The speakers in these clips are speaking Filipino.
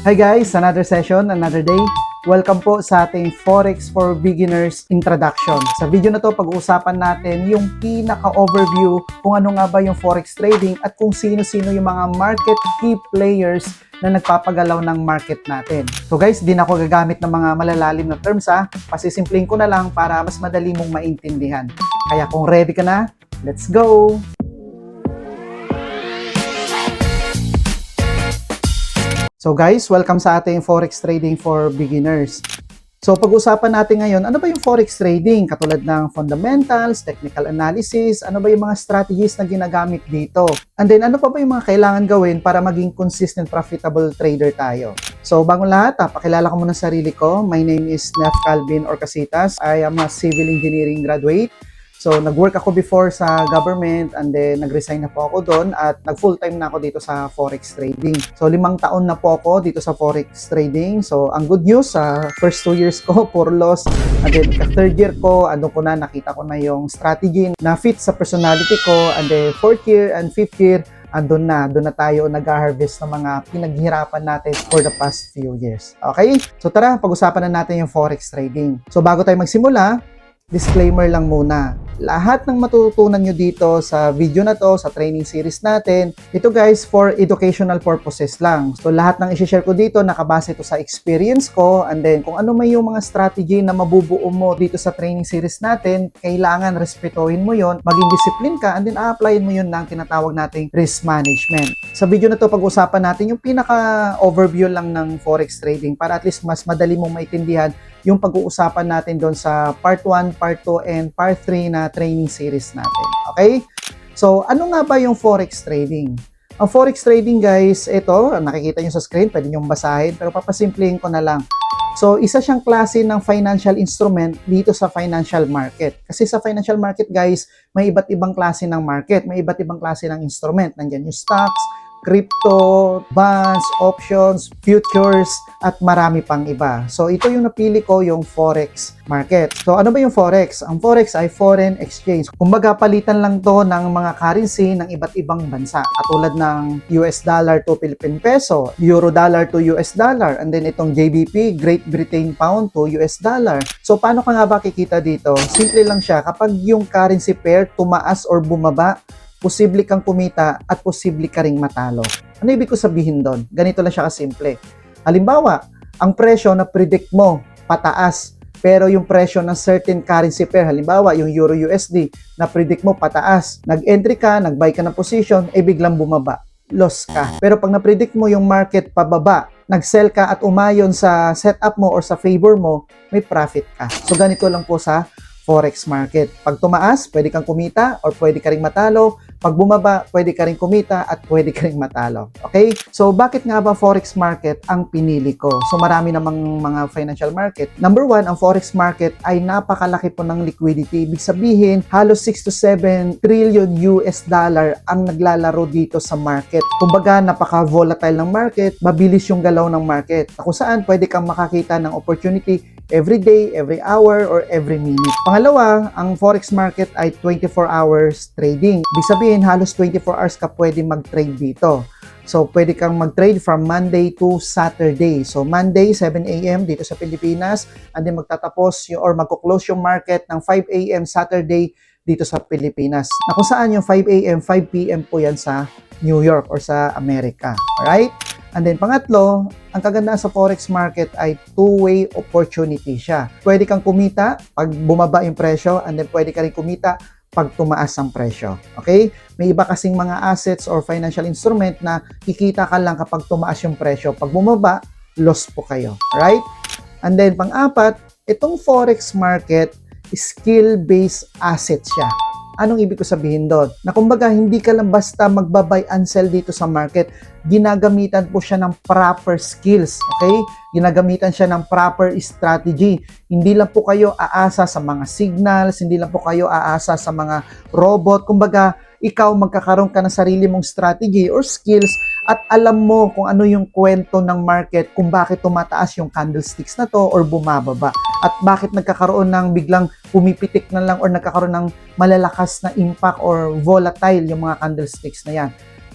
Hi guys, another session, another day. Welcome po sa ating Forex for Beginners introduction. Sa video na to, pag-uusapan natin yung pinaka-overview kung ano nga ba yung Forex trading at kung sino-sino yung mga market key players na nagpapagalaw ng market natin. So guys, di na ako gagamit ng mga malalalim na terms pasisimpleng ko na lang para mas madali mong maintindihan. Kaya kung ready ka na, let's go! So guys, welcome sa ating Forex Trading for Beginners. So pag-usapan natin ngayon, ano ba yung Forex Trading? Katulad ng fundamentals, technical analysis, ano ba yung mga strategies na ginagamit dito? And then ano pa ba yung mga kailangan gawin para maging consistent, profitable trader tayo? So bago lahat, pakilala ko muna sarili ko. My name is Nef Calvin Orcasitas. I am a civil engineering graduate. So, nag-work ako before sa government and then nag-resign na po ako doon at nag-full-time na ako dito sa Forex Trading. So, 5 taon na po ako dito sa Forex Trading. So, ang good news, sa first 2 years ko, pure loss. And then, third year ko, nakita ko na yung strategy na fit sa personality ko. And then, 4th year and 5th year, doon na tayo nag-harvest ng mga pinaghirapan natin for the past few years. Okay? So, tara, pag-usapan na natin yung Forex Trading. So, bago tayo magsimula, disclaimer lang muna. Lahat ng matututunan nyo dito sa video na to, sa training series natin, ito guys, for educational purposes lang. So lahat ng isi-share ko dito, nakabase ito sa experience ko, and then kung ano may yung mga strategy na mabubuo mo dito sa training series natin, kailangan respetuhin mo yon, maging discipline ka, and then a-applyin mo yun ng tinatawag nating risk management. Sa video na to, pag-usapan natin yung pinaka-overview lang ng Forex Trading para at least mas madali mong maintindihan yung pag-uusapan natin doon sa part 1, part 2, and part 3 na training series natin. Okay? So, ano nga ba yung Forex Trading? Ang Forex Trading guys, ito, nakikita nyo sa screen, pwede nyo basahin, pero papasimplihin ko na lang. So, isa siyang klase ng financial instrument dito sa financial market. Kasi sa financial market guys, may iba't ibang klase ng market, may iba't ibang klase ng instrument. Nandiyan yung stocks, crypto, bonds, options, futures, at marami pang iba. So, ito yung napili ko, yung Forex market. So, ano ba yung Forex? Ang Forex ay foreign exchange. Kumbaga, palitan lang to ng mga currency ng iba't ibang bansa. Katulad ng US dollar to Philippine peso, Euro dollar to US dollar, and then itong JBP, Great Britain pound to US dollar. So, paano ka nga ba kikita dito? Simple lang siya. Kapag yung currency pair tumaas or bumaba, posible kang kumita at posible ka ring matalo. Ano ibig ko sabihin doon? Ganito lang siya kasimple. Halimbawa, ang presyo na predict mo pataas, pero yung presyo ng certain currency pair, halimbawa yung Euro USD, na predict mo pataas. Nag-entry ka, nag-buy ka ng position, biglang bumaba. Loss ka. Pero pag na-predict mo yung market pababa, nag-sell ka at umayon sa setup mo or sa favor mo, may profit ka. So ganito lang po sa Forex market. Pag tumaas, pwede kang kumita or pwede ka ring matalo. Pag bumaba, pwede ka ring kumita at pwede ka ring matalo. Okay? So, bakit nga ba Forex market ang pinili ko? So, marami namang mga financial market. Number 1, ang Forex market ay napakalaki po ng liquidity. Ibig sabihin, halos 6 to 7 trillion US dollar ang naglalaro dito sa market. Kumbaga, napaka-volatile ng market, mabilis yung galaw ng market. Kung saan, pwede kang makakita ng opportunity every day, every hour, or every minute. Pangalawa, ang Forex market ay 24 hours trading. Ibig sabihin, halos 24 hours ka pwede mag-trade dito. So, pwede kang mag-trade from Monday to Saturday. So, Monday, 7 a.m. dito sa Pilipinas, and then magtatapos or magko-close yung market ng 5 a.m. Saturday dito sa Pilipinas. Na kung saan yung 5 a.m., 5 p.m. po yan sa New York or sa Amerika. Alright? And then pangatlo, ang kagandahan sa Forex market ay two-way opportunity siya. Pwede kang kumita pag bumaba yung presyo, and then pwede ka rin kumita pag tumaas ang presyo. Okay? May iba kasing mga assets or financial instrument na kikita ka lang kapag tumaas yung presyo. Pag bumaba, loss po kayo. Right? And then pang-apat, itong Forex market, skill-based asset siya. Anong ibig ko sabihin doon? Na kumbaga, hindi ka lang basta magbabay and sell dito sa market. Ginagamitan po siya ng proper skills. Okay? Ginagamitan siya ng proper strategy. Hindi lang po kayo aasa sa mga signals, hindi lang po kayo aasa sa mga robot. Kumbaga, ikaw magkakaroon ka ng sarili mong strategy or skills at alam mo kung ano yung kwento ng market, kung bakit tumataas yung candlesticks na to or bumababa. At bakit nagkakaroon ng biglang pumipitik na lang or nagkakaroon ng malalakas na impact or volatile yung mga candlesticks na yan.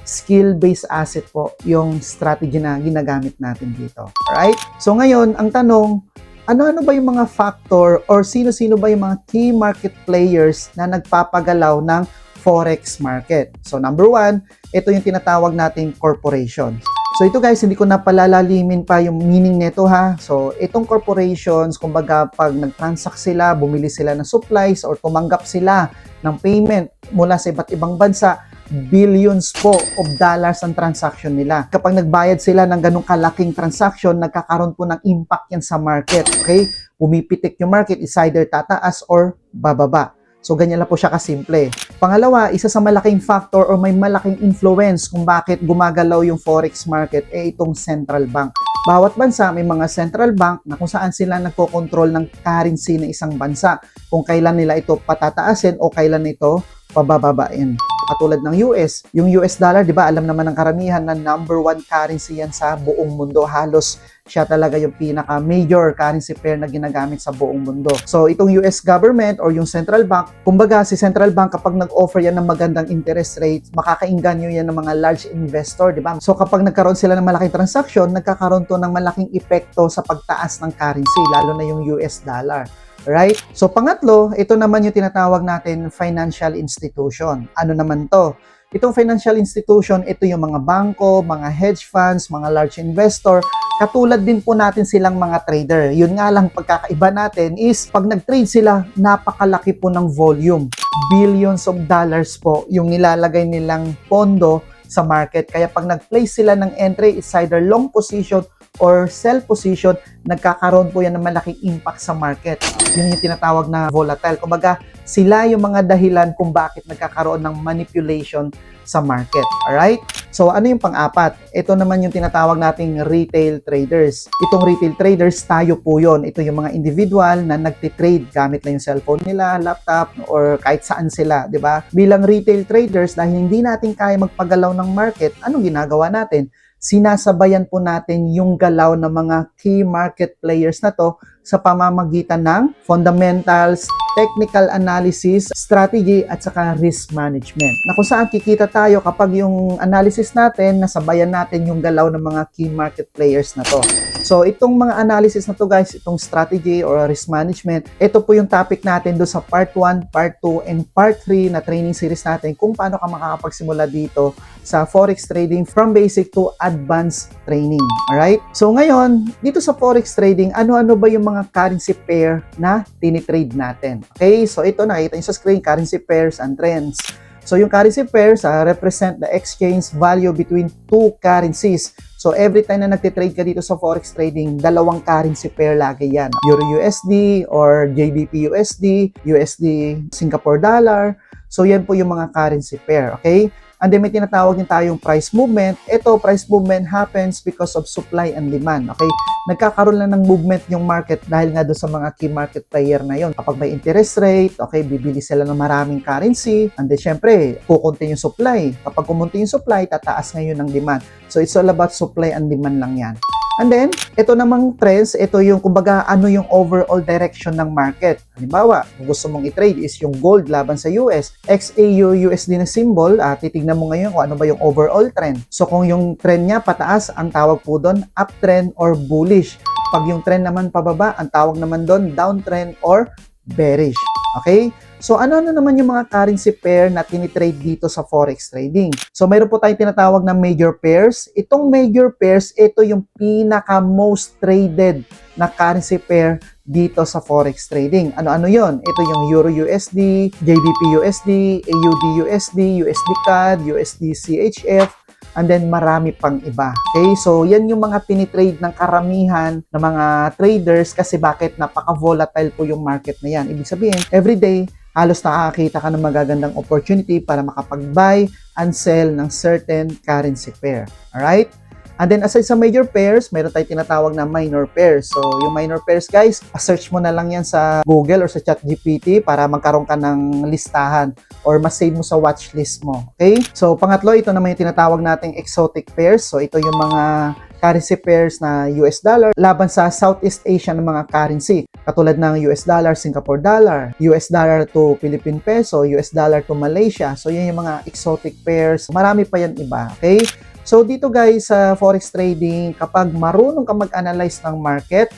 skill-based asset po yung strategy na ginagamit natin dito. Alright? So ngayon, ang tanong, ano-ano ba yung mga factor or sino-sino ba yung mga key market players na nagpapagalaw ng forex market? So number one, ito yung tinatawag nating corporations. So ito guys, hindi ko na palalalimin pa yung meaning nito ha. So itong corporations, kumbaga pag nag-transact sila, bumili sila ng supplies or tumanggap sila ng payment mula sa iba't ibang bansa, billions po of dollars ang transaction nila. Kapag nagbayad sila ng ganong kalaking transaction, nagkakaroon po ng impact yan sa market. Okay? Pumipitik yung market, is either tataas or bababa. So, ganyan lang po siya kasimple. Pangalawa, isa sa malaking factor or may malaking influence kung bakit gumagalaw yung forex market itong central bank. Bawat bansa may mga central bank na kung saan sila nagko-control ng currency ng isang bansa. Kung kailan nila ito patataasin o kailan ito pabababain. Katulad ng US, yung US dollar, di ba, alam naman ng karamihan na number one currency yan sa buong mundo. Halos siya talaga yung pinaka-major currency pair na ginagamit sa buong mundo. So, itong US government or yung central bank, kumbaga si central bank kapag nag-offer yan ng magandang interest rate, makakainganyo yan ng mga large investor, di ba? So, kapag nagkaroon sila ng malaking transaction, nagkakaroon to ng malaking epekto sa pagtaas ng currency, lalo na yung US dollar. Right? So, pangatlo, ito naman yung tinatawag natin financial institution. Ano naman to? Itong financial institution, ito yung mga bangko, mga hedge funds, mga large investor. Katulad din po natin silang mga trader. Yun nga lang, pagkakaiba natin is pag nag-trade sila, napakalaki po ng volume. Billions of dollars po yung nilalagay nilang pondo sa market. Kaya pag nag-place sila ng entry, it's either long position or sell position, nagkakaroon po yan ng malaking impact sa market. Yun yung tinatawag na volatile. Kumbaga, sila yung mga dahilan kung bakit nagkakaroon ng manipulation sa market. Alright? So, ano yung pang-apat? Ito naman yung tinatawag nating retail traders. Itong retail traders, tayo po yun. Ito yung mga individual na nagtitrade gamit lang yung cellphone nila, laptop, or kahit saan sila, di ba? Bilang retail traders, dahil hindi natin kaya magpagalaw ng market, anong ginagawa natin? Sinasabayan po natin yung galaw ng mga key market players na to sa pamamagitan ng fundamentals, technical analysis, strategy, at saka risk management. Na kung saan kikita tayo kapag yung analysis natin, nasabayan natin yung galaw ng mga key market players na to. So, itong mga analysis na to guys, itong strategy or risk management, ito po yung topic natin do sa part 1, part 2, and part 3 na training series natin kung paano ka makakapagsimula dito sa forex trading from basic to advanced training. Alright? So, ngayon, dito sa forex trading, ano-ano ba yung mga currency pair na tinitrade natin? Okay? So, ito nakita nyo sa screen, currency pairs and trends. So, yung currency pairs represent the exchange value between two currencies. So, every time na nagtitrade ka dito sa forex trading, dalawang currency pair lagi yan. Euro USD or JBP USD, USD Singapore dollar. So, yan po yung mga currency pair. Okay? And then may tinatawag din tayong price movement. Ito, price movement happens because of supply and demand. Okay? Nagkakaroon lang ng movement yung market dahil nga doon sa mga key market player na yon. Kapag may interest rate, okay, bibili sila ng maraming currency. And then, syempre, kukunti yung supply. Kapag kumunti yung supply, tataas ngayon ang demand. So, it's all about supply and demand lang yan. And then, ito namang trends, ito yung kumbaga ano yung overall direction ng market. Halimbawa, kung gusto mong i-trade is yung gold laban sa US, XAU USD na symbol, titignan mo ngayon kung ano ba yung overall trend. So kung yung trend niya pataas, ang tawag po doon uptrend or bullish. Pag yung trend naman pababa, ang tawag naman doon downtrend or bearish. Okay? So, ano-ano naman yung mga currency pair na tinitrade dito sa forex trading? So, mayroon po tayong tinatawag na major pairs. Itong major pairs, ito yung pinaka-most traded na currency pair dito sa forex trading. Ano-ano yon? Ito yung Euro USD, JBP USD, AUD USD, USD CAD, USD CHF, and then marami pang iba. Okay? So, yan yung mga tinitrade ng karamihan ng mga traders kasi bakit napaka-volatile po yung market na yan. Ibig sabihin, everyday, halos nakakakita ka ng magagandang opportunity para makapag-buy and sell ng certain currency pair. Alright? And then, aside sa major pairs, mayroon tayong tinatawag na minor pairs. So, yung minor pairs, guys, search mo na lang yan sa Google or sa ChatGPT para magkaroon ka ng listahan or mas-save mo sa watch list mo. Okay? So, pangatlo, ito naman yung tinatawag nating exotic pairs. So, ito yung mga currency pairs na US dollar laban sa Southeast Asia ng mga currency katulad ng US dollar, Singapore dollar, US dollar to Philippine peso, US dollar to Malaysia. So yan yung mga exotic pairs. Marami pa yan iba, okay? So dito guys sa forex trading, kapag marunong ka mag-analyze ng market,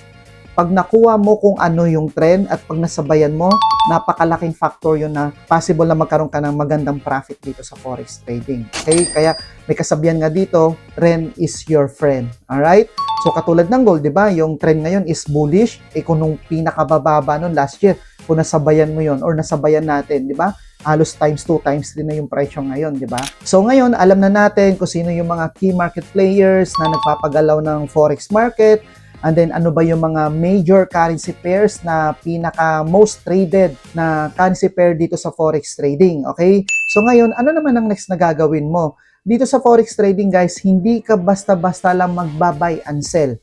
pag nakuha mo kung ano yung trend at pag nasabayan mo, napakalaking factor yun na possible na magkaroon ka ng magandang profit dito sa forex trading. Okay? Kaya may kasabihan nga dito, trend is your friend. Alright? So katulad ng gold, di ba? Yung trend ngayon is bullish. Kung nung pinakabababa nun last year, kung nasabayan mo yun or nasabayan natin, di ba? Halos times 2, times 3 na yung presyo ngayon, di ba? So ngayon, alam na natin kung sino yung mga key market players na nagpapagalaw ng forex market. And then, ano ba yung mga major currency pairs na pinaka most traded na currency pair dito sa forex trading, okay? So ngayon, ano naman ang next na gagawin mo? Dito sa forex trading, guys, hindi ka basta-basta lang magba-buy and sell,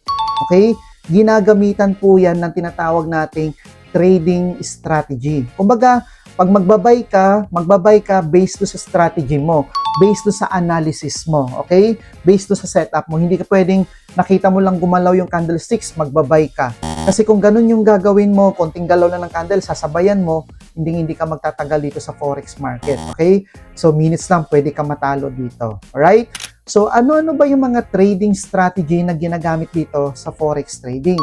okay? Ginagamitan po yan ng tinatawag nating trading strategy. Kumbaga, pag magbabay ka based do sa strategy mo, based do sa analysis mo, okay? Based do sa setup mo. Hindi ka pwedeng nakita mo lang gumalaw yung candlesticks, magbabay ka. Kasi kung ganun yung gagawin mo, konting galaw lang ng candle, sasabayan mo, hindi ka magtatagal dito sa forex market, okay? So, minutes lang, pwede ka matalo dito, alright? So, ano-ano ba yung mga trading strategy na ginagamit dito sa forex trading?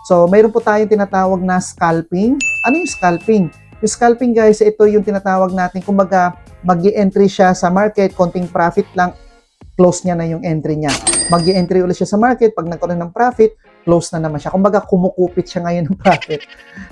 So, mayroon po tayong tinatawag na scalping. Ano yung scalping? Yung scalping guys, ito yung tinatawag natin, kumbaga mag-i-entry siya sa market, konting profit lang, close niya na yung entry niya. Mag-i-entry ulit siya sa market, pag nagkaroon ng profit, close na naman siya. Kumbaga kumukupit siya ngayon ng profit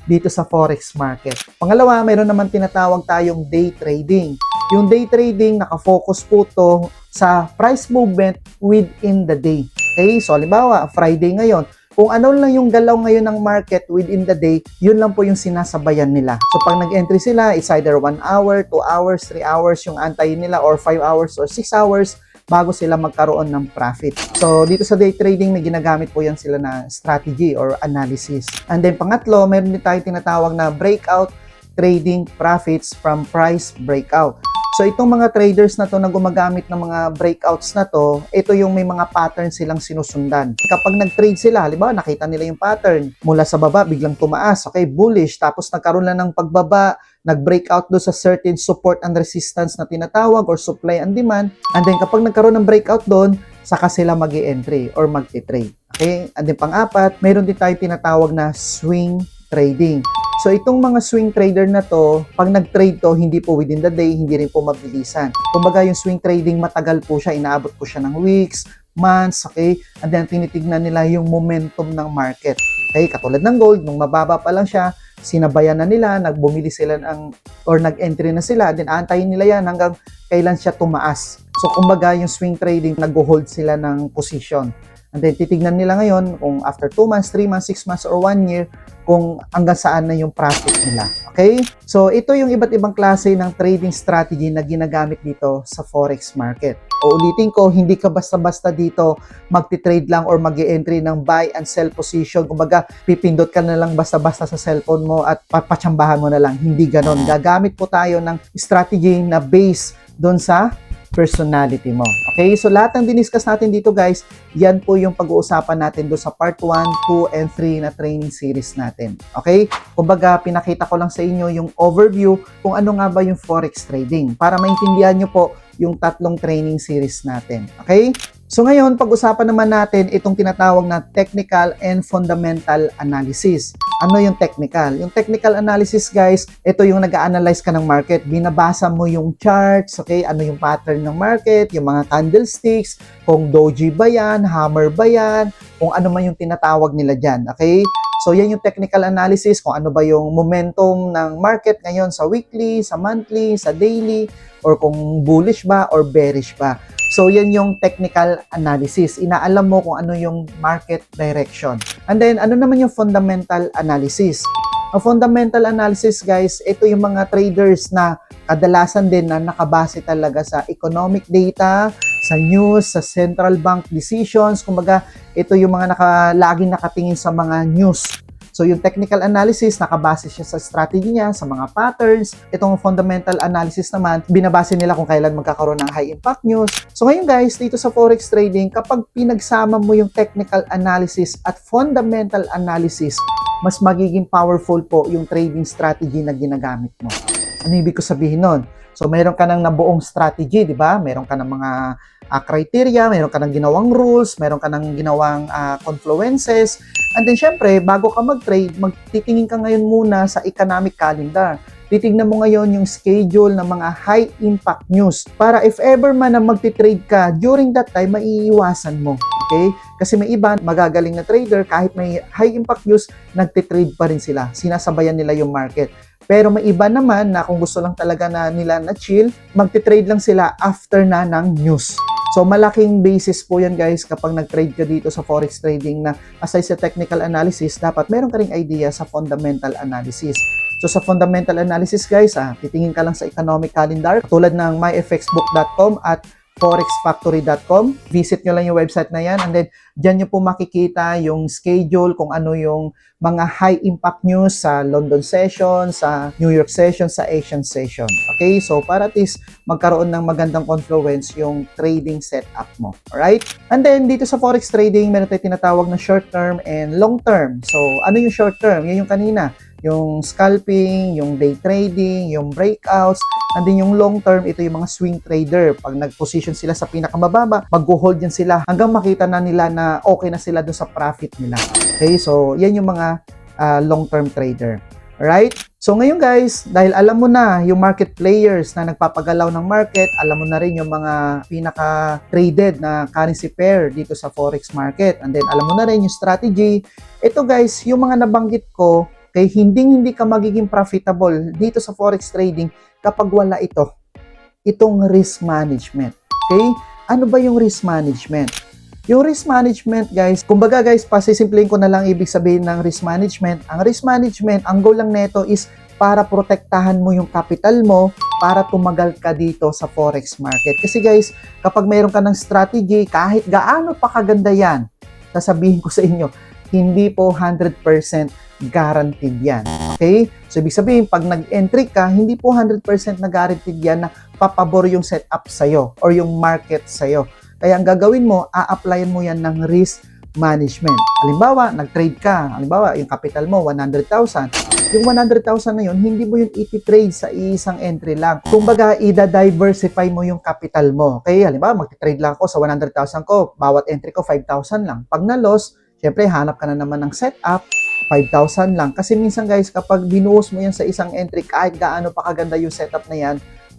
dito sa forex market. Pangalawa, mayroon naman tinatawag tayong day trading. Yung day trading, nakafocus po to sa price movement within the day. Okay, so halimbawa, Friday ngayon, kung ano lang yung galaw ngayon ng market within the day, yun lang po yung sinasabayan nila. So pag nag-entry sila, it's either 1 hour, 2 hours, 3 hours yung antayin nila or 5 hours or 6 hours bago sila magkaroon ng profit. So dito sa day trading, may ginagamit po yan sila na strategy or analysis. And then pangatlo, meron din tayo tinatawag na breakout trading profits from price breakout. So itong mga traders na to na gumagamit ng mga breakouts na to, ito yung may mga pattern silang sinusundan. Kapag nag-trade sila, halimbawa nakita nila yung pattern, mula sa baba biglang tumaas, okay, bullish, tapos nagkaroon lang ng pagbaba, nag-breakout do sa certain support and resistance na tinatawag or supply and demand, and then kapag nagkaroon ng breakout doon, saka sila mag-i-entry or mag-trade. Okay? And then pang-apat, mayroon din tayo tinatawag na swing trading. So itong mga swing trader na to, pag nag-trade to, hindi po within the day, hindi rin po mabilisan. Kumbaga yung swing trading matagal po siya, inaabot po siya ng weeks, months, okay? And then tinitignan nila yung momentum ng market. Okay, katulad ng gold, nung mababa pa lang siya, sinabayan na nila, nagbumili sila or nag-entry na sila, then aantayin nila yan hanggang kailan siya tumaas. So kumbaga yung swing trading, nag-hold sila ng position. And then titignan nila ngayon kung after 2 months, 3 months, 6 months, or 1 year, kung hanggang saan na yung profit nila. Okay? So ito yung iba't ibang klase ng trading strategy na ginagamit dito sa forex market. O ulitin ko, hindi ka basta-basta dito magti-trade lang or mag-i-entry ng buy and sell position. Kumbaga, pipindot ka na lang basta-basta sa cellphone mo at papatsambahan mo na lang. Hindi ganon. Gagamit po tayo ng strategy na base doon sa personality mo. Okay? So lahat ng diniscuss natin dito guys, yan po yung pag-uusapan natin doon sa part 1, 2, and 3 na training series natin. Okay? Kumbaga, pinakita ko lang sa inyo yung overview kung ano nga ba yung forex trading para maintindihan nyo po yung tatlong training series natin. Okay? So ngayon, pag-usapan naman natin itong tinatawag na technical and fundamental analysis. Ano yung technical? Yung technical analysis, guys, ito yung nag-a-analyze ka ng market. Binabasa mo yung charts, okay? Ano yung pattern ng market, yung mga candlesticks, kung doji ba yan, hammer ba yan, kung ano man yung tinatawag nila dyan, okay? So yan yung technical analysis, kung ano ba yung momentum ng market ngayon sa weekly, sa monthly, sa daily, or kung bullish ba or bearish ba. So, yan yung technical analysis. Inaalam mo kung ano yung market direction. And then, ano naman yung fundamental analysis? Ang fundamental analysis, guys, ito yung mga traders na kadalasan din na nakabase talaga sa economic data, sa news, sa central bank decisions. Kumbaga, ito yung mga laging nakatingin sa mga news. So yung technical analysis, nakabase siya sa strategy niya, sa mga patterns. Itong fundamental analysis naman, binabase nila kung kailan magkakaroon ng high impact news. So ngayon guys, dito sa forex trading, kapag pinagsama mo yung technical analysis at fundamental analysis, mas magiging powerful po yung trading strategy na ginagamit mo. Ano ibig ko sabihin nun? So meron ka ng nabuong strategy, di ba? Meron ka ng mga criteria, meron ka ng ginawang rules, meron ka ng ginawang confluences. And then syempre, bago ka mag-trade, magtitingin ka ngayon muna sa economic calendar. Titignan mo ngayon yung schedule ng mga high impact news para if ever man na magti-trade ka, during that time, maiiwasan mo. Okay? Kasi may iba, magagaling na trader, kahit may high impact news, nagti-trade pa rin sila. Sinasabayan nila yung market. Pero may iba naman na kung gusto lang talaga na nila na chill, magti-trade lang sila after na ng news. So malaking basis po yan guys kapag nag-trade ka dito sa forex trading na aside sa technical analysis, dapat meron ka ring idea sa fundamental analysis. So sa fundamental analysis guys, titingin ka lang sa economic calendar tulad ng myfxbook.com at forexfactory.com. Visit nyo lang yung website na yan and then dyan nyo po makikita yung schedule kung ano yung mga high impact news sa London session, sa New York session, sa Asian session. Okay? So para at least magkaroon ng magandang confluence yung trading setup mo. Alright? And then dito sa forex trading, meron tayong tinatawag na short term and long term. So ano yung short term? Yan yung kanina. Yung scalping, yung day trading, yung breakouts, and then yung long term, ito yung mga swing trader. Pag nag-position sila sa pinakamababa, mag-hold yan sila hanggang makita na nila na okay na sila doon sa profit nila. Okay, so yan yung mga long term trader. Alright? So ngayon guys, dahil alam mo na yung market players na nagpapagalaw ng market, alam mo na rin yung mga pinaka-traded na currency pair dito sa forex market, and then alam mo na rin yung strategy. Ito guys, yung mga nabanggit ko, kaya hindi ka magiging profitable dito sa forex trading kapag wala itong risk management. Okay? Ano ba yung risk management? Yung risk management guys, kumbaga guys, pasisimplihin ko na lang ibig sabihin ng risk management. Ang risk management, ang goal lang nito is para protektahan mo yung capital mo para tumagal ka dito sa forex market. Kasi guys, kapag mayroon ka ng strategy, kahit gaano pa kaganda yan, sasabihin ko sa inyo, hindi po 100% guaranteed yan. Okay? So, ibig sabihin, pag nag-entry ka, hindi po 100% na guaranteed yan na papabor yung setup sa'yo or yung market sa'yo. Kaya ang gagawin mo, a-applyan mo yan ng risk management. Halimbawa, nag-trade ka. Halimbawa, yung capital mo, 100,000. Yung 100,000 na yun, hindi mo yun iti-trade sa isang entry lang. Kumbaga, i-diversify mo yung capital mo. Okay? Halimbawa, mag-trade lang ako sa 100,000 ko. Bawat entry ko, 5,000 lang. Pag na-loss, syempre, hanap ka na naman ng setup, 5,000 lang. Kasi minsan guys, kapag binuhos mo yan sa isang entry, kahit gaano pa kaganda yung setup na yan,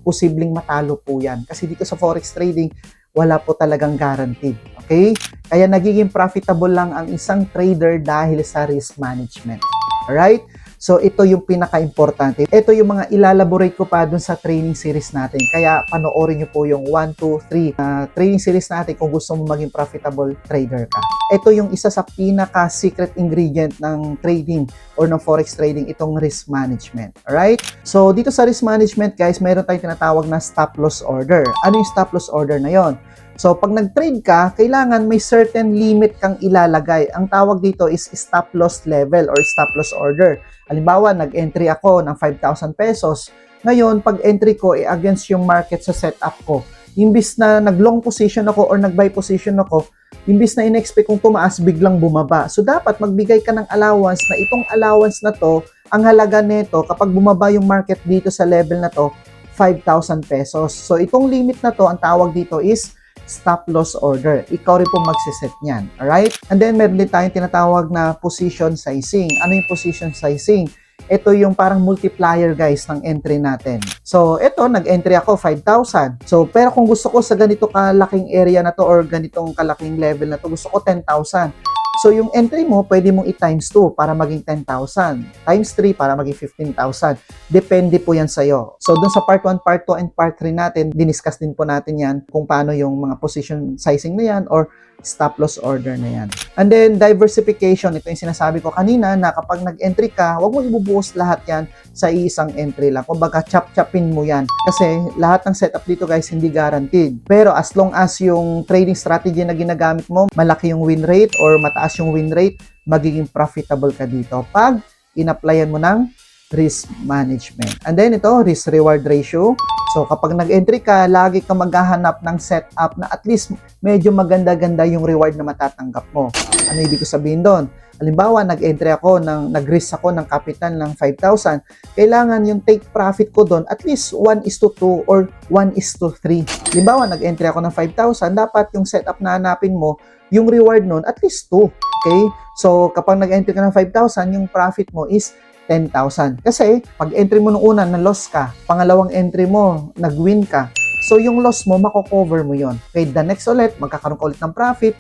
posibleng matalo po yan. Kasi dito sa forex trading, wala po talagang guaranteed. Okay? Kaya nagiging profitable lang ang isang trader dahil sa risk management. Alright? So, ito yung pinaka-importante. Ito yung mga ilalaborate ko pa dun sa training series natin. Kaya, panoorin nyo po yung 1, 2, 3 training series natin kung gusto mo maging profitable trader ka. Ito yung isa sa pinaka-secret ingredient ng trading or ng forex trading, itong risk management. Alright? So, dito sa risk management, guys, mayroon tayong tinatawag na stop loss order. Ano yung stop loss order na yon? So, pag nag-trade ka, kailangan may certain limit kang ilalagay. Ang tawag dito is stop loss level or stop loss order. Halimbawa, nag-entry ako ng 5,000 pesos. Ngayon, pag entry ko, against yung market sa setup ko. Imbis na nag-long position ako or nag-buy position ako, imbis na in-expect kong tumaas, biglang bumaba. So, dapat magbigay ka ng allowance na itong allowance na to, ang halaga nito, kapag bumaba yung market dito sa level na to, 5,000 pesos. So, itong limit na to, ang tawag dito is stop loss order. Ikaw rin po magsiset niyan. Alright? And then, meron din tayong tinatawag na position sizing. Ano yung position sizing? Ito yung parang multiplier guys ng entry natin. So, ito, nag-entry ako 5,000. So, pero kung gusto ko sa ganito kalaking area na to or ganitong kalaking level na to, gusto ko 10,000. So, yung entry mo, pwede mong i-times 2 para maging 10,000. Times 3 para maging 15,000. Depende po yan sa'yo. So, dun sa part 1, part 2, and part 3 natin, diniscuss din po natin yan kung paano yung mga position sizing na yan or stop loss order na yan. And then, diversification. Ito yung sinasabi ko kanina na kapag nag-entry ka, huwag mo ibubuhos lahat yan sa isang entry lang. Kumbaga, chop-chopin mo yan. Kasi lahat ng setup dito guys, hindi guaranteed. Pero as long as yung trading strategy na ginagamit mo, malaki yung win rate or mataas yung win rate, magiging profitable ka dito pag in-applyan mo ng risk management. And then ito, risk-reward ratio. So kapag nag-entry ka, lagi kang maghahanap ng setup na at least medyo maganda-ganda yung reward na matatanggap mo. Ano ibig ko sabihin doon? Halimbawa, nag-entry ako, nag-risk ako ng capital ng 5,000. Kailangan yung take profit ko doon at least 1:2 or 1:3. Halimbawa, nag-entry ako ng 5,000, dapat yung setup na hanapin mo, yung reward nun at least 2. Okay? So kapag nag-entry ka ng 5,000, yung profit mo is 10,000. Kasi, pag entry mo nung una, na-loss ka. Pangalawang entry mo, nag-win ka. So, yung loss mo, mako-cover mo yon. Okay, the next ulit, magkakaroon ka ulit ng profit,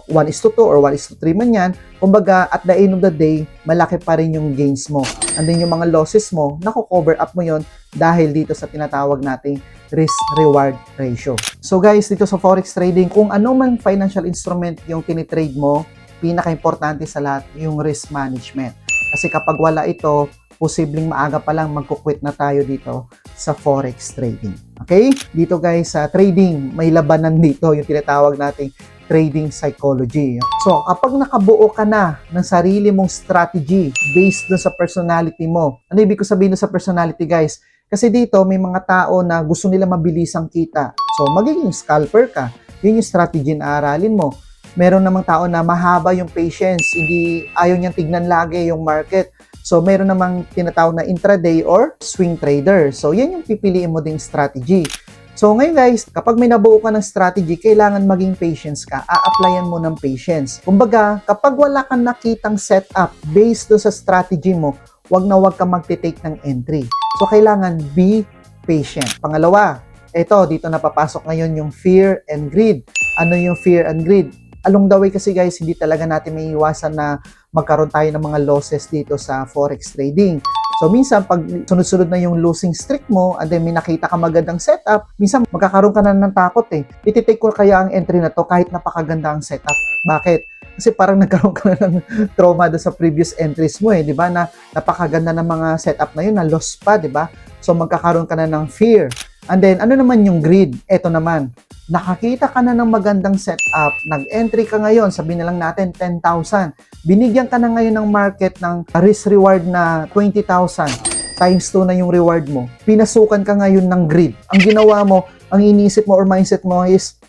1:2 or 1:3 man yan. Kumbaga, at the end of the day, malaki pa rin yung gains mo. And then, yung mga losses mo, nako-cover up mo yon dahil dito sa tinatawag nating risk-reward ratio. So, guys, dito sa Forex trading, kung ano man financial instrument yung tinitrade mo, pinaka-importante sa lahat, yung risk management. Kasi kapag wala ito, posibleng maaga pa lang magkukwit na tayo dito sa Forex trading. Okay? Dito guys, sa trading, may labanan dito, yung tinatawag nating trading psychology. So, kapag nakabuo ka na ng sarili mong strategy based dun sa personality mo, ano ibig ko sabihin sa personality guys? Kasi dito, may mga tao na gusto nila mabilisang kita. So, magiging scalper ka. Yun yung strategy na aralin mo. Meron namang tao na mahaba yung patience, hindi ayaw niyang tignan lagi yung market. So, meron namang tinatawag na intraday or swing trader. So, yan yung pipiliin mo ding strategy. So, ngayon guys, kapag may nabuo ka ng strategy, kailangan maging patience ka. A-applyan mo ng patience. Kumbaga, kapag wala kang nakitang setup based do sa strategy mo, wag na wag kang magte-take ng entry. So, kailangan be patient. Pangalawa, dito na papasok ngayon yung fear and greed. Ano yung fear and greed? Along the way kasi guys, hindi talaga natin may iwasan na magkaroon tayo ng mga losses dito sa Forex trading. So minsan pag sunod-sunod na yung losing streak mo and then may nakita ka magandang setup, minsan magkakaroon ka na ng takot eh. Ititake ko kaya ang entry na to kahit napakaganda ang setup. Bakit? Kasi parang nagkaroon ka na ng trauma doon sa previous entries mo eh, di ba? Na napakaganda ng mga setup na yun, na loss pa, di ba? So magkakaroon ka na ng fear. And then ano naman yung greed? Eto naman. Nakakita ka na ng magandang setup, nag-entry ka ngayon, sabihin na lang natin 10,000. Binigyan ka na ngayon ng market ng risk-reward na 20,000. Times 2 na yung reward mo. Pinasukan ka ngayon ng greed. Ang ginawa mo, ang iniisip mo or mindset mo is,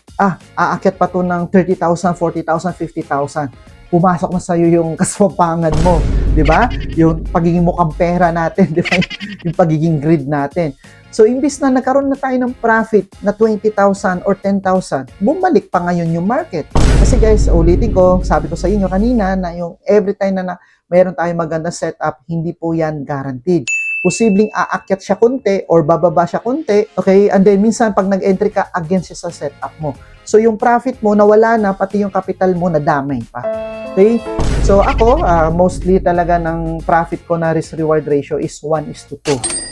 aakyat pa to ng 30,000, 40,000, 50,000. Pumasok na sa'yo yung kaswapangan mo, di ba? Yung pagiging mukhang pera natin, di ba? Yung pagiging greed natin. So, imbis na nagkaroon na tayo ng profit na 20,000 or 10,000, bumalik pa ngayon yung market. Kasi guys, ulitin ko, sabi ko sa inyo kanina na yung every time na mayroon tayong magandang setup, hindi po yan guaranteed. Posibleng aakyat siya konti or bababa siya konti, okay? And then minsan pag nag-entry ka, against siya sa setup mo. So, yung profit mo nawala na, pati yung capital mo nadamay pa. Okay? So, ako, mostly talaga ng profit ko na risk-reward ratio is 1:2.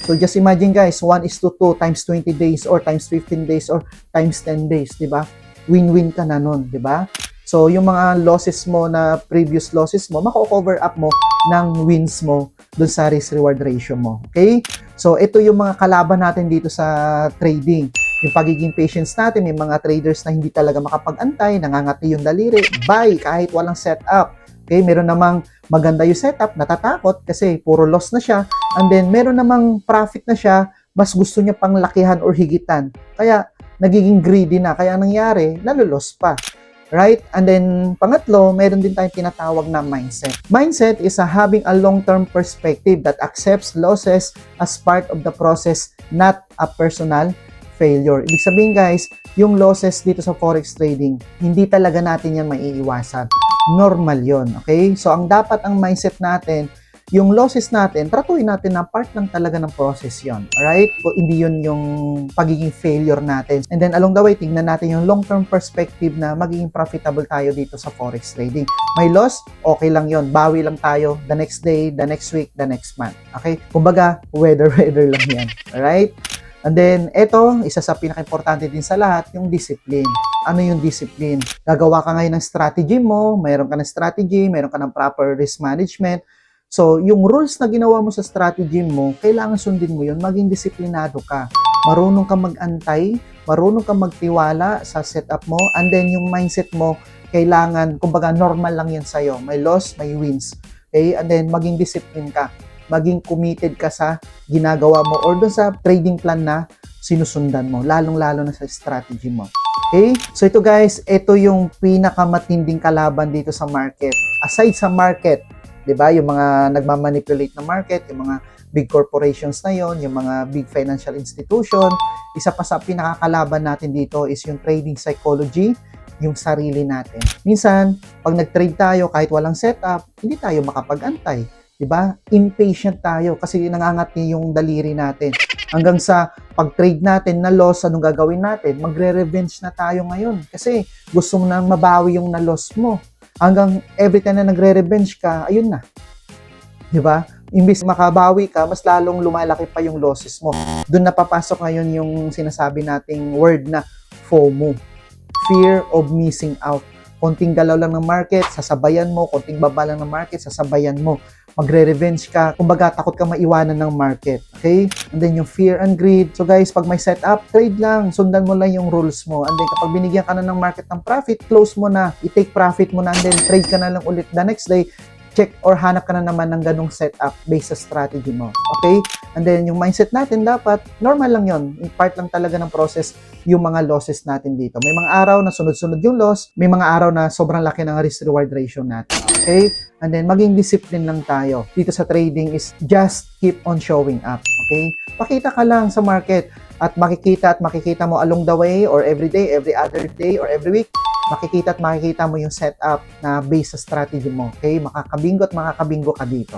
So, just imagine guys, 1:2 times 20 days or times 15 days or times 10 days, di ba? Win-win ka na nun, di ba? So, yung mga losses mo na previous losses mo, mako-cover up mo ng wins mo dun sa risk-reward ratio mo. Okay? So, ito yung mga kalaban natin dito sa trading. Yung pagiging patience natin, may mga traders na hindi talaga makapag-antay, nangangati yung daliri, buy kahit walang setup. Okay, meron namang maganda yung setup, natatakot kasi puro loss na siya. And then, meron namang profit na siya, mas gusto niya pang lakihan or higitan. Kaya, nagiging greedy na. Kaya nangyari, nalulos pa. Right? And then, pangatlo, meron din tayong tinatawag na mindset. Mindset is having a long-term perspective that accepts losses as part of the process, not a personal failure. Ibig sabihin guys, yung losses dito sa Forex trading, hindi talaga natin yan maiiwasan. Normal yon, okay? So, ang dapat ang mindset natin, yung losses natin, tratuin natin na part lang talaga ng process yon, alright? O hindi yun yung pagiging failure natin. And then, along the way, tingnan natin yung long-term perspective na magiging profitable tayo dito sa Forex trading. May loss, okay lang yon, bawi lang tayo the next day, the next week, the next month, okay? Kumbaga, weather lang yan, alright? And then, ito, isa sa pinaka-importante din sa lahat, yung discipline. Ano yung discipline? Gagawa ka ngayon ng strategy mo, mayroon ka ng strategy, mayroon ka ng proper risk management. So, yung rules na ginawa mo sa strategy mo, kailangan sundin mo yun, maging disiplinado ka. Marunong ka mag-antay, marunong ka magtiwala sa setup mo, and then yung mindset mo, kailangan, kumbaga, normal lang yan sa'yo. May loss, may wins. Okay? And then, maging discipline ka. Maging committed ka sa ginagawa mo or dun sa trading plan na sinusundan mo, lalong-lalo na sa strategy mo. Okay? So ito guys, ito yung pinakamatinding kalaban dito sa market. Aside sa market, 'di ba? Yung mga nagmamanipulate na market, yung mga big corporations na yon, yung mga big financial institution, isa pa sa pinakakalaban natin dito is yung trading psychology, yung sarili natin. Minsan, pag nag-trade tayo kahit walang setup, hindi tayo makapag-antay. 'Di ba? Impatient tayo kasi nangangati yung daliri natin. Hanggang sa pag-trade natin na loss, anong gagawin natin? Magre-revenge na tayo ngayon kasi gusto mo nang mabawi yung na-loss mo. Hanggang every time na nagre-revenge ka, ayun na. 'Di ba? Imbis makabawi ka, mas lalong lumalaki pa yung losses mo. Doon napapasok ngayon yung sinasabi nating word na FOMO. Fear of missing out. Konting galaw lang ng market, sasabayan mo. Konting baba lang ng market, sasabayan mo. Magre-revenge ka. Kumbaga, takot ka maiwanan ng market. Okay? And then yung fear and greed. So guys, pag may setup, trade lang. Sundan mo lang yung rules mo. And then kapag binigyan ka na ng market ng profit, close mo na. I-take profit mo na and then trade ka na lang ulit the next day. Check or hanap ka na naman ng ganong setup based sa strategy mo. Okay? And then, yung mindset natin dapat, normal lang yon. Part lang talaga ng process yung mga losses natin dito. May mga araw na sunod-sunod yung loss, may mga araw na sobrang laki ng risk-reward ratio natin. Okay? And then, maging discipline lang tayo. Dito sa trading is just keep on showing up. Okay? Pakita ka lang sa market at makikita mo along the way or every day, every other day, or every week, makikita mo yung setup na based sa strategy mo. Okay? Makakabinggo ka dito.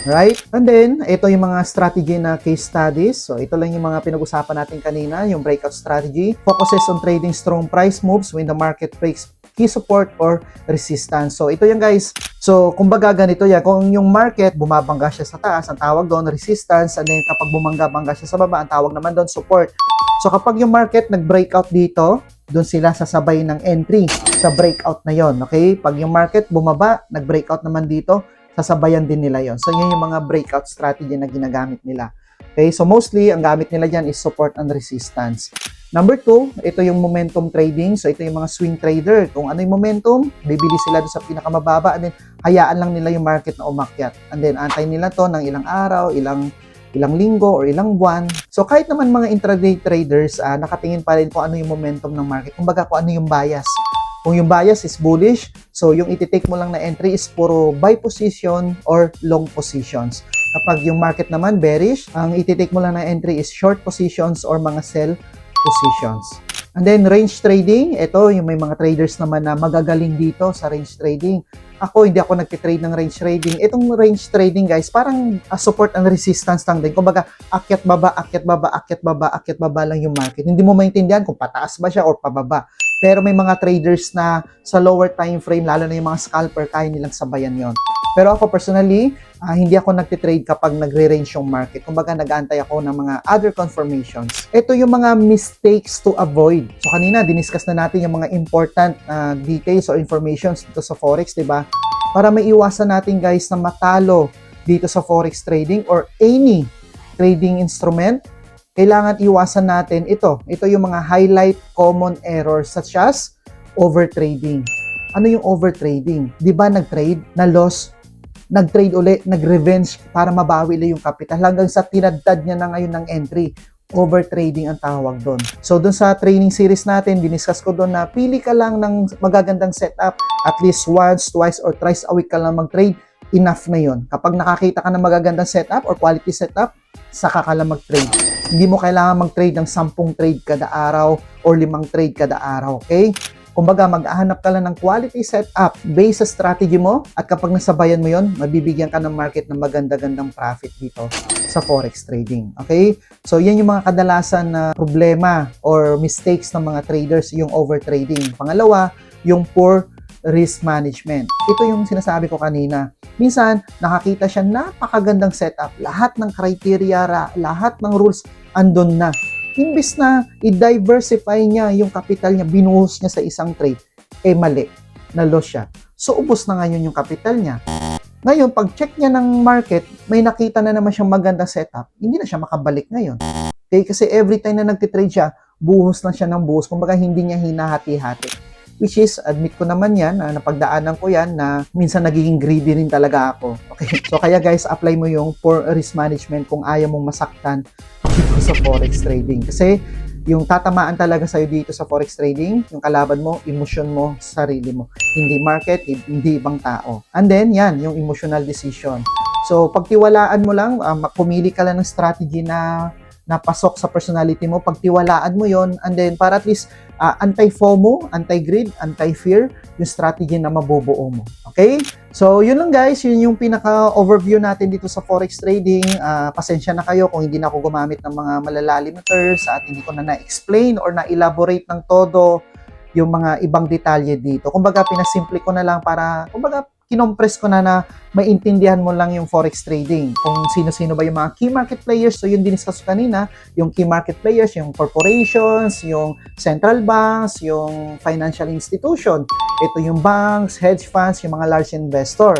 Right? And then, ito yung mga strategy na case studies. So, ito lang yung mga pinag-usapan natin kanina, yung breakout strategy. Focuses on trading strong price moves when the market breaks key support or resistance. So, ito yan guys. So, kumbaga ganito yan. Kung yung market, bumabangga siya sa taas, ang tawag doon, resistance. And then, kapag bumangga-bangga siya sa baba, ang tawag naman doon, support. So, kapag yung market nag-breakout dito, doon sila sasabay ng entry sa breakout na yon. Okay? Pag yung market bumaba, nag-breakout naman dito, sasabayan din nila yon. So, yun yung mga breakout strategy na ginagamit nila. Okay? So, mostly, ang gamit nila dyan is support and resistance. Number 2, ito yung momentum trading. So, ito yung mga swing trader. Kung ano yung momentum, bibili sila doon sa pinakamababa and then hayaan lang nila yung market na umakyat. And then, antay nila to ng ilang araw, ilang linggo or ilang buwan. So, kahit naman mga intraday traders, nakatingin pa rin kung ano yung momentum ng market. Kumbaga, kung ano yung bias. Kung yung bias is bullish, so yung ititake mo lang na entry is puro buy position or long positions. Kapag yung market naman bearish, ang ititake mo lang na entry is short positions or mga sell positions. And then range trading, ito yung may mga traders naman na magagaling dito sa range trading. Ako, hindi ako nagtitrade ng range trading. Itong range trading guys, parang support and resistance lang din. Kumbaga, akyat baba, akyat baba, akyat baba, akyat baba lang yung market. Hindi mo maintindihan kung pataas ba siya or pababa. Pero may mga traders na sa lower time frame, lalo na yung mga scalper, kaya nilang sabayan yon. Pero ako personally, hindi ako nagtitrade kapag nagre-range yung market. Kumbaga, nag-aantay ako ng mga other confirmations. Ito yung mga mistakes to avoid. So, kanina, diniscuss na natin yung mga important details or informations dito sa Forex, diba? Para maiwasan natin, guys, na matalo dito sa Forex trading or any trading instrument, kailangan iwasan natin ito. Ito yung mga highlight common errors such as overtrading. Ano yung overtrading? Diba nag-trade, na loss, nag-trade uli, nag-revenge para mabawi ulit yung capital hanggang sa tinadtad niya na ngayon ng entry. Overtrading ang tawag doon. So doon sa training series natin, diniscuss ko doon na pili ka lang ng magagandang setup. At least once, twice, or thrice a week ka lang mag-trade. Enough na yon. Kapag nakakita ka ng magagandang setup or quality setup, saka ka lang mag-trade. Hindi mo kailangan mag-trade ng 10 trade kada araw or 5 trade kada araw. Okay? Kumbaga, mag-ahanap ka lang ng quality setup based sa strategy mo at kapag nasabayan mo yon, mabibigyan ka ng market ng maganda-gandang profit dito sa Forex trading. Okay? So, yan yung mga kadalasan na problema or mistakes ng mga traders, yung overtrading. Pangalawa, yung poor risk management. Ito yung sinasabi ko kanina. Minsan, nakakita siya napakagandang setup. Lahat ng criteria, lahat ng rules, andun na. Imbis na i-diversify niya yung capital niya, binuhos niya sa isang trade, mali, na-loss siya. So, ubos na ngayon yung capital niya. Ngayon, pag check niya ng market, may nakita na naman siyang magandang setup, hindi na siya makabalik ngayon. Okay? Kasi every time na nagtitrade siya, buhos lang siya ng buhos. Kumbaga, hindi niya hinahati-hati. which is, admit ko naman yan, napagdaanan ko yan na minsan nagiging greedy rin talaga ako. Okay, so kaya guys, apply mo yung poor risk management kung ayaw mong masaktan dito sa forex trading. Kasi yung tatamaan talaga sa'yo dito sa forex trading, yung kalaban mo, emosyon mo, sarili mo. Hindi market, hindi ibang tao. And then, yan, yung emotional decision. So, pagtiwalaan mo lang, pumili ka lang ng strategy na napasok sa personality mo, pagtiwalaan mo yon, and then para at least anti-FOMO, anti-greed, anti-fear, yung strategy na mabubuo mo. Okay? So, yun lang guys, yun yung pinaka-overview natin dito sa forex trading. Pasensya na kayo kung hindi na ako gumamit ng mga malalalim na terms at hindi ko na na-explain or na-elaborate ng todo yung mga ibang detalye dito. Kumbaga, pinasimple ko na lang para, kumbaga, kinompress ko na maintindihan mo lang yung forex trading. Kung sino-sino ba yung mga key market players. So, yun diniscuss ko kanina, yung key market players, yung corporations, yung central banks, yung financial institution. Ito yung banks, hedge funds, yung mga large investor.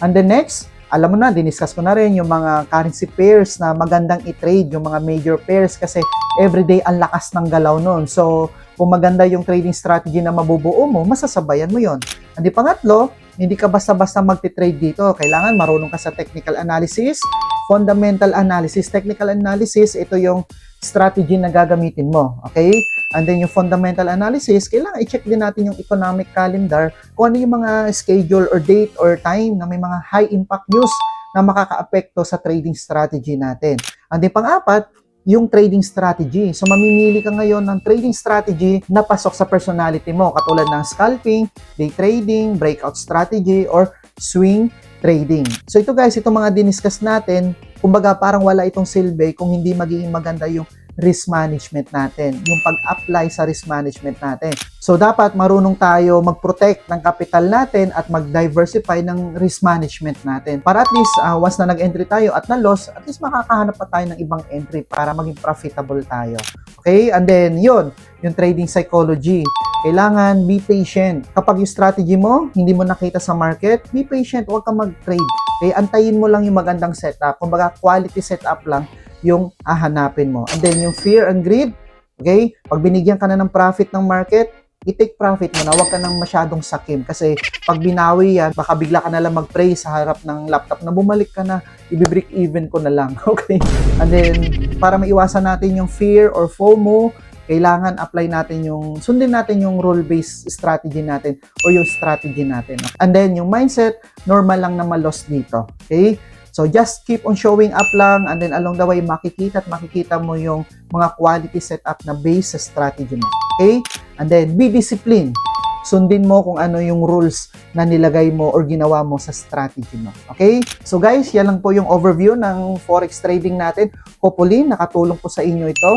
And the next, alam mo na, diniscuss ko na rin yung mga currency pairs na magandang i-trade, yung mga major pairs kasi everyday ang lakas ng galaw nun. So, kung maganda yung trading strategy na mabubuo mo, masasabayan mo yon. And the pangatlo, hindi ka basta-basta magti-trade dito. Kailangan marunong ka sa technical analysis, fundamental analysis. Technical analysis, ito yung strategy na gagamitin mo. Okay? And then yung fundamental analysis, kailangan i-check din natin yung economic calendar kung ano yung mga schedule or date or time na may mga high impact news na makaka-apekto sa trading strategy natin. And then pang-apat, yung trading strategy. So, mamimili ka ngayon ng trading strategy na pasok sa personality mo, katulad ng scalping, day trading, breakout strategy, or swing trading. So, ito guys, itong mga diniscuss natin, kumbaga parang wala itong silbi kung hindi magiging maganda yung risk management natin, yung pag-apply sa risk management natin. So, dapat marunong tayo mag-protect ng capital natin at mag-diversify ng risk management natin. Para at least, once na nag-entry tayo at na-loss, at least makakahanap pa tayo ng ibang entry para maging profitable tayo. Okay? And then, yun, yung trading psychology. Kailangan be patient. Kapag yung strategy mo, hindi mo nakita sa market, be patient, huwag kang mag-trade. Okay? Antayin mo lang yung magandang setup. Kumbaga, quality setup lang yung hahanapin mo. And then yung fear and greed, okay? Pag binigyan ka na ng profit ng market, i-take profit mo na, huwag ka nang masyadong sakim. Kasi pag binawi yan, baka bigla ka na lang mag-pray sa harap ng laptop na bumalik ka na, i-break even ko na lang. Okay? And then, para maiwasan natin yung fear or FOMO, kailangan apply natin sundin natin yung rule-based strategy natin or yung strategy natin. And then, yung mindset, normal lang na ma-loss dito. Okay? So, just keep on showing up lang and then along the way, makikita mo yung mga quality setup na base sa strategy mo. Okay? And then, be disciplined. Sundin mo kung ano yung rules na nilagay mo or ginawa mo sa strategy mo. Okay? So guys, yan lang po yung overview ng forex trading natin. Hopefully, nakatulong po sa inyo ito.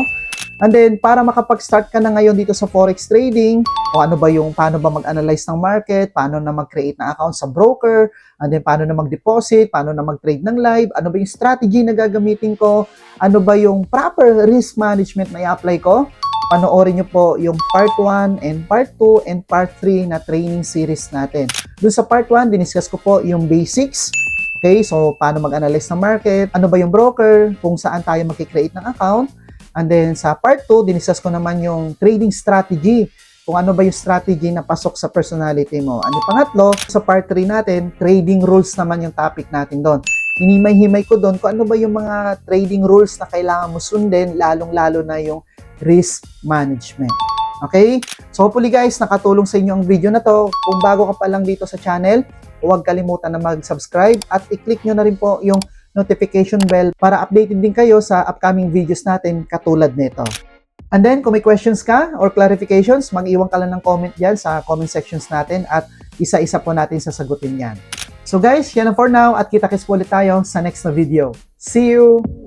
And then, para makapag-start ka na ngayon dito sa forex trading, o paano ba mag-analyze ng market, paano na mag-create ng account sa broker, and then paano na mag-deposit, paano na mag-trade ng live, ano ba yung strategy na gagamitin ko, ano ba yung proper risk management na i-apply ko, panoorin nyo po yung part 1 and part 2 and part 3 na training series natin. Doon sa part 1, diniscuss ko po yung basics. Okay, so paano mag-analyze ng market, ano ba yung broker, kung saan tayo mag-create ng account. And then sa part 2, diniscuss ko naman yung trading strategy. Kung ano ba yung strategy na pasok sa personality mo. Ano pangatlo, sa part 3 natin, trading rules naman yung topic natin doon. Hinimay-himay ko doon kung ano ba yung mga trading rules na kailangan mo sundin, lalong-lalo na yung risk management. Okay? So hopefully guys, nakatulong sa inyo ang video na to. Kung bago ka pa lang dito sa channel, huwag kalimutan na mag-subscribe at i-click nyo na rin po yung notification bell para updated din kayo sa upcoming videos natin katulad nito. And then, kung may questions ka or clarifications, mag-iwan ka lang ng comment dyan sa comment sections natin at isa-isa po natin sasagutin yan. So guys, yan na for now at kita-kits po ulit tayo sa next na video. See you!